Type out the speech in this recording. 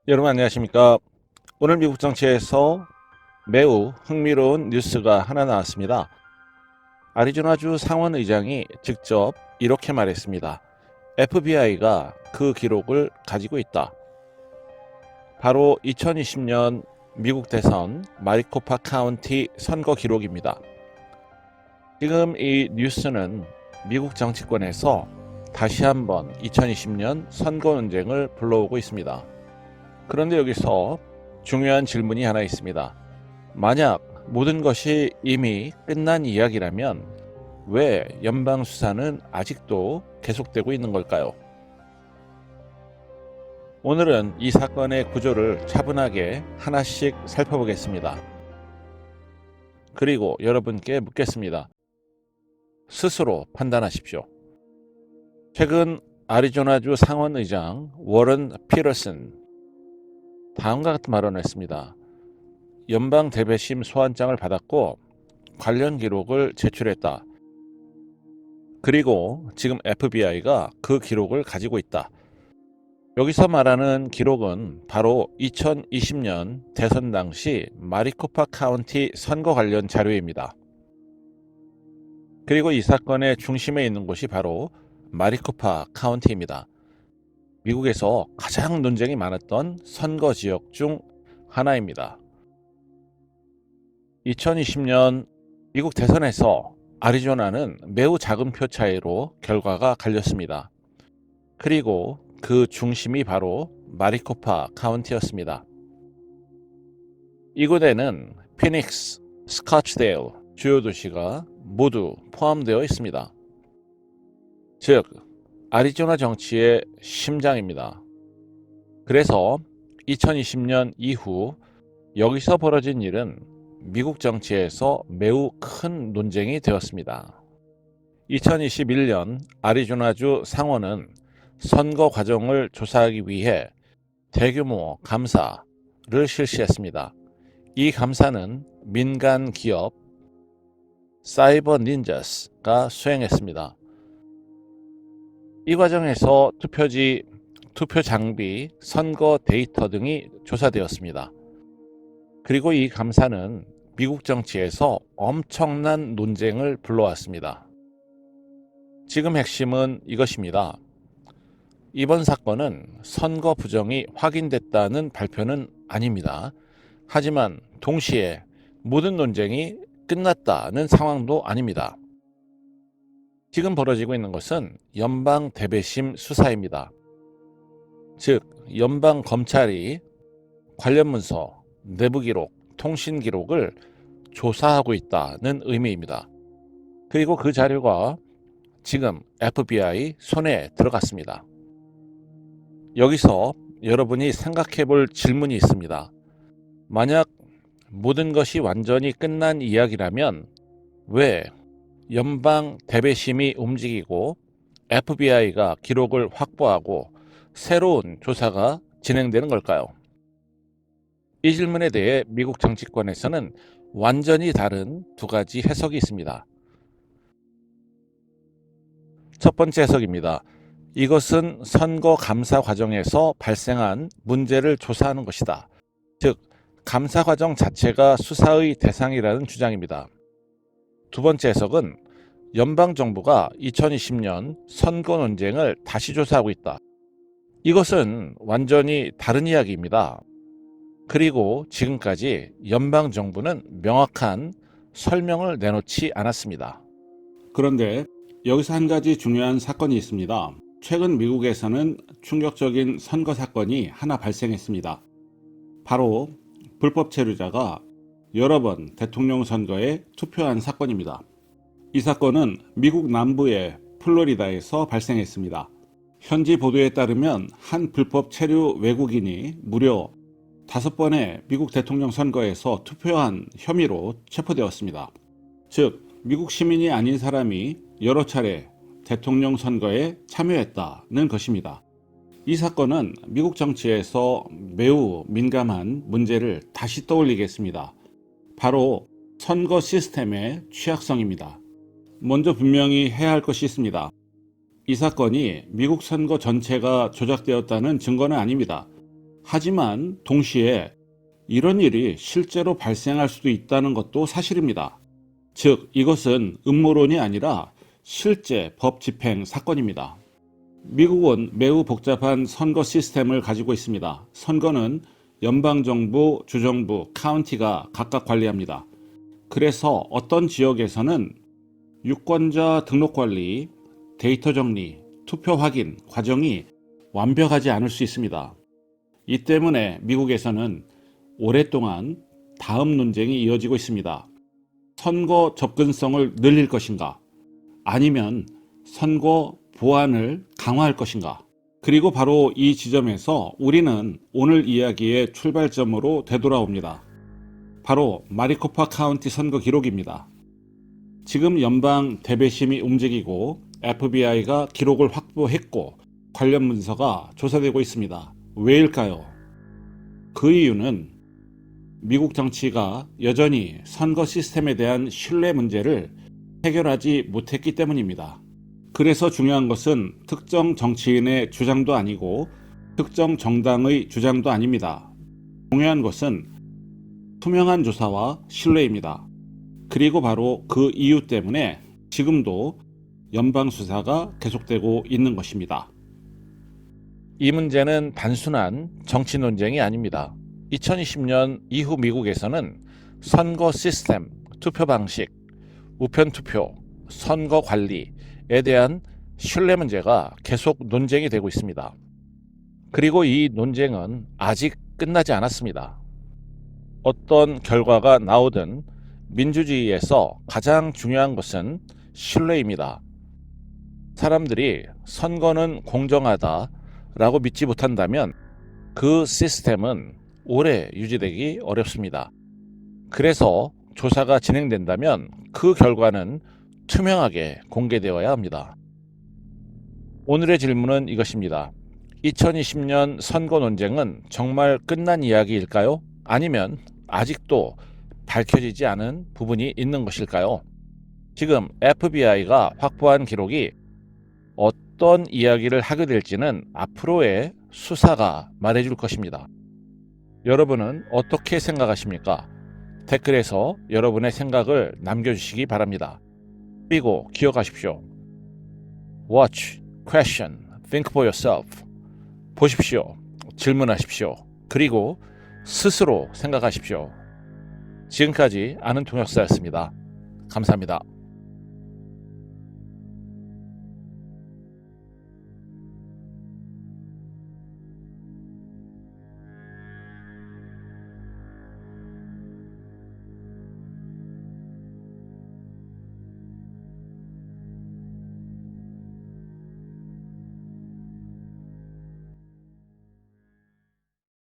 여러분 안녕하십니까? 오늘 미국 정치에서 매우 흥미로운 뉴스가 하나 나왔습니다. 아리조나주 상원 의장이 직접 이렇게 말했습니다. FBI가 그 기록을 가지고 있다. 바로 2020년 미국 대선 마리코파 카운티 선거 기록입니다. 지금 이 뉴스는 미국 정치권에서 다시 한번 2020년 선거 논쟁을 불러오고 있습니다. 그런데 여기서 중요한 질문이 하나 있습니다. 만약 모든 것이 이미 끝난 이야기라면 왜 연방 수사는 아직도 계속되고 있는 걸까요? 오늘은 이 사건의 구조를 차분하게 하나씩 살펴보겠습니다. 그리고 여러분께 묻겠습니다. 스스로 판단하십시오. 최근 아리조나주 상원 의장 워런 피터슨 다음과 같은 발언을 했습니다. 연방 대배심 소환장을 받았고 관련 기록을 제출했다. 그리고 지금 FBI가 그 기록을 가지고 있다. 여기서 말하는 기록은 바로 2020년 대선 당시 마리코파 카운티 선거 관련 자료입니다. 그리고 이 사건의 중심에 있는 곳이 바로 마리코파 카운티입니다. 미국에서 가장 논쟁이 많았던 선거 지역 중 하나입니다. 2020년 미국 대선에서 아리조나는 매우 작은 표 차이로 결과가 갈렸습니다. 그리고 그 중심이 바로 마리코파 카운티였습니다. 이곳에는 피닉스, 스코츠데일 주요 도시가 모두 포함되어 있습니다. 즉, 아리조나 정치의 심장입니다. 그래서 2020년 이후 여기서 벌어진 일은 미국 정치에서 매우 큰 논쟁이 되었습니다. 2021년 아리조나주 상원은 선거 과정을 조사하기 위해 대규모 감사를 실시했습니다. 이 감사는 민간 기업 사이버 닌자스가 수행했습니다. 이 과정에서 투표지, 투표 장비, 선거 데이터 등이 조사되었습니다. 그리고 이 감사는 미국 정치에서 엄청난 논쟁을 불러왔습니다. 지금 핵심은 이것입니다. 이번 사건은 선거 부정이 확인됐다는 발표는 아닙니다. 하지만 동시에 모든 논쟁이 끝났다는 상황도 아닙니다. 지금 벌어지고 있는 것은 연방 대배심 수사입니다. 즉, 연방 검찰이 관련 문서, 내부 기록, 통신 기록을 조사하고 있다는 의미입니다. 그리고 그 자료가 지금 FBI 손에 들어갔습니다. 여기서 여러분이 생각해 볼 질문이 있습니다. 만약 모든 것이 완전히 끝난 이야기라면 왜 연방 대배심이 움직이고 FBI가 기록을 확보하고 새로운 조사가 진행되는 걸까요? 이 질문에 대해 미국 정치권에서는 완전히 다른 두 가지 해석이 있습니다. 첫 번째 해석입니다. 이것은 선거 감사 과정에서 발생한 문제를 조사하는 것이다. 즉, 감사 과정 자체가 수사의 대상이라는 주장입니다. 두 번째 해석은 연방정부가 2020년 선거 논쟁을 다시 조사하고 있다. 이것은 완전히 다른 이야기입니다. 그리고 지금까지 연방정부는 명확한 설명을 내놓지 않았습니다. 그런데 여기서 한 가지 중요한 사건이 있습니다. 최근 미국에서는 충격적인 선거 사건이 하나 발생했습니다. 바로 불법 체류자가 여러 번 대통령 선거에 투표한 사건입니다. 이 사건은 미국 남부의 플로리다에서 발생했습니다. 현지 보도에 따르면 한 불법 체류 외국인이 무려 5번의 미국 대통령 선거에서 투표한 혐의로 체포되었습니다. 즉, 미국 시민이 아닌 사람이 여러 차례 대통령 선거에 참여했다는 것입니다. 이 사건은 미국 정치에서 매우 민감한 문제를 다시 떠올리게 했습니다. 바로 선거 시스템의 취약성입니다. 먼저 분명히 해야 할 것이 있습니다. 이 사건이 미국 선거 전체가 조작되었다는 증거는 아닙니다. 하지만 동시에 이런 일이 실제로 발생할 수도 있다는 것도 사실입니다. 즉, 이것은 음모론이 아니라 실제 법 집행 사건입니다. 미국은 매우 복잡한 선거 시스템을 가지고 있습니다. 선거는 연방정부, 주정부, 카운티가 각각 관리합니다. 그래서 어떤 지역에서는 유권자 등록 관리, 데이터 정리, 투표 확인 과정이 완벽하지 않을 수 있습니다. 이 때문에 미국에서는 오랫동안 다음 논쟁이 이어지고 있습니다. 선거 접근성을 늘릴 것인가? 아니면 선거 보안을 강화할 것인가? 그리고 바로 이 지점에서 우리는 오늘 이야기의 출발점으로 되돌아옵니다. 바로 마리코파 카운티 선거 기록입니다. 지금 연방 대배심이 움직이고 FBI가 기록을 확보했고 관련 문서가 조사되고 있습니다. 왜일까요? 그 이유는 미국 정치가 여전히 선거 시스템에 대한 신뢰 문제를 해결하지 못했기 때문입니다. 그래서 중요한 것은 특정 정치인의 주장도 아니고 특정 정당의 주장도 아닙니다. 중요한 것은 투명한 조사와 신뢰입니다. 그리고 바로 그 이유 때문에 지금도 연방수사가 계속되고 있는 것입니다. 이 문제는 단순한 정치 논쟁이 아닙니다. 2020년 이후 미국에서는 선거 시스템, 투표 방식, 우편투표, 선거 관리에 대한 신뢰 문제가 계속 논쟁이 되고 있습니다. 그리고 이 논쟁은 아직 끝나지 않았습니다. 어떤 결과가 나오든 민주주의에서 가장 중요한 것은 신뢰입니다. 사람들이 선거는 공정하다라고 믿지 못한다면 그 시스템은 오래 유지되기 어렵습니다. 그래서 조사가 진행된다면 그 결과는 투명하게 공개되어야 합니다. 오늘의 질문은 이것입니다. 2020년 선거 논쟁은 정말 끝난 이야기일까요? 아니면 아직도 밝혀지지 않은 부분이 있는 것일까요? 지금 FBI가 확보한 기록이 어떤 이야기를 하게 될지는 앞으로의 수사가 말해줄 것입니다. 여러분은 어떻게 생각하십니까? 댓글에서 여러분의 생각을 남겨주시기 바랍니다. 그리고 기억하십시오. Watch, question, think for yourself. 보십시오. 질문하십시오. 그리고 스스로 생각하십시오. 지금까지 아는 통역사였습니다. 감사합니다.